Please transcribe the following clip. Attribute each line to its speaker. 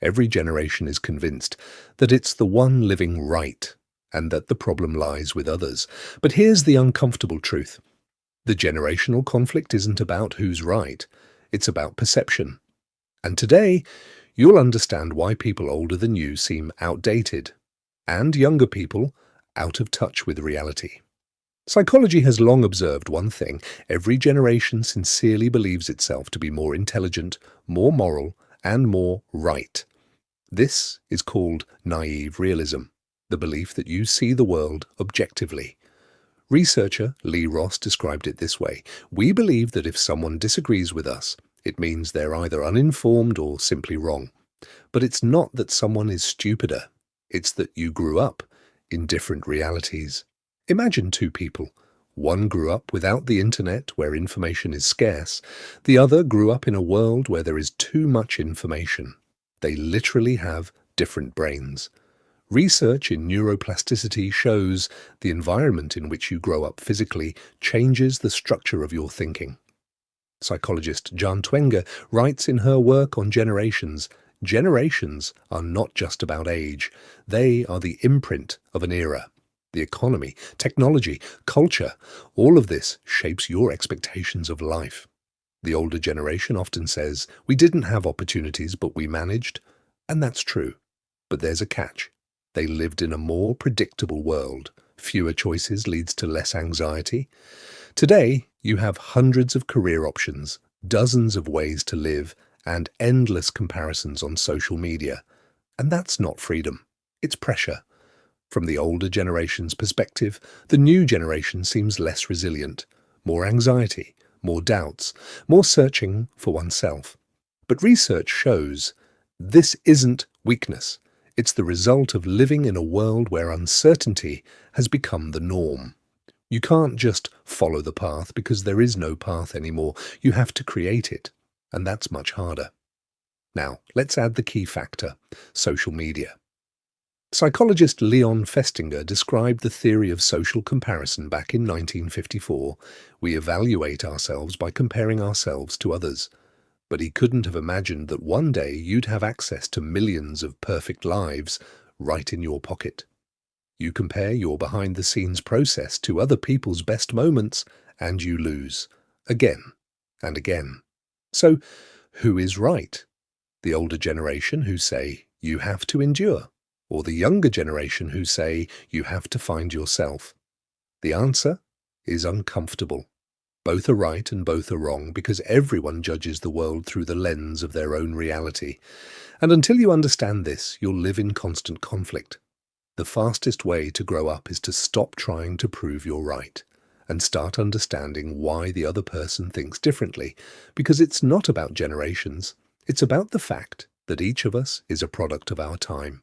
Speaker 1: Every generation is convinced that it's the one living right and that the problem lies with others. But here's the uncomfortable truth. The generational conflict isn't about who's right, it's about perception. And today, you'll understand why people older than you seem outdated, and younger people out of touch with reality. Psychology has long observed one thing: every generation sincerely believes itself to be more intelligent, more moral, and more right. This is called naive realism, the belief that you see the world objectively. Researcher Lee Ross described it this way: we believe that if someone disagrees with us, it means they're either uninformed or simply wrong. But it's not that someone is stupider, it's that you grew up in different realities. Imagine two people. One grew up without the internet, where information is scarce. The other grew up in a world where there is too much information. They literally have different brains. Research in neuroplasticity shows the environment in which you grow up physically changes the structure of your thinking. Psychologist Jan Twenger writes in her work on generations, generations are not just about age, they are the imprint of an era. The economy, technology, culture, all of this shapes your expectations of life. The older generation often says, we didn't have opportunities, but we managed. And that's true. But there's a catch. They lived in a more predictable world. Fewer choices leads to less anxiety. Today, you have hundreds of career options, dozens of ways to live, and endless comparisons on social media. And that's not freedom. It's pressure. From the older generation's perspective, the new generation seems less resilient, more anxiety, more doubts, more searching for oneself. But research shows this isn't weakness. It's the result of living in a world where uncertainty has become the norm. You can't just follow the path because there is no path anymore. You have to create it, and that's much harder. Now, let's add the key factor: social media. Psychologist Leon Festinger described the theory of social comparison back in 1954. We evaluate ourselves by comparing ourselves to others. But he couldn't have imagined that one day you'd have access to millions of perfect lives right in your pocket. You compare your behind-the-scenes process to other people's best moments, and you lose. Again and again. So, who is right? The older generation who say, you have to endure, or the younger generation who say, you have to find yourself? The answer is uncomfortable. Both are right and both are wrong because everyone judges the world through the lens of their own reality. And until you understand this, you'll live in constant conflict. The fastest way to grow up is to stop trying to prove you're right and start understanding why the other person thinks differently, because it's not about generations. It's about the fact that each of us is a product of our time.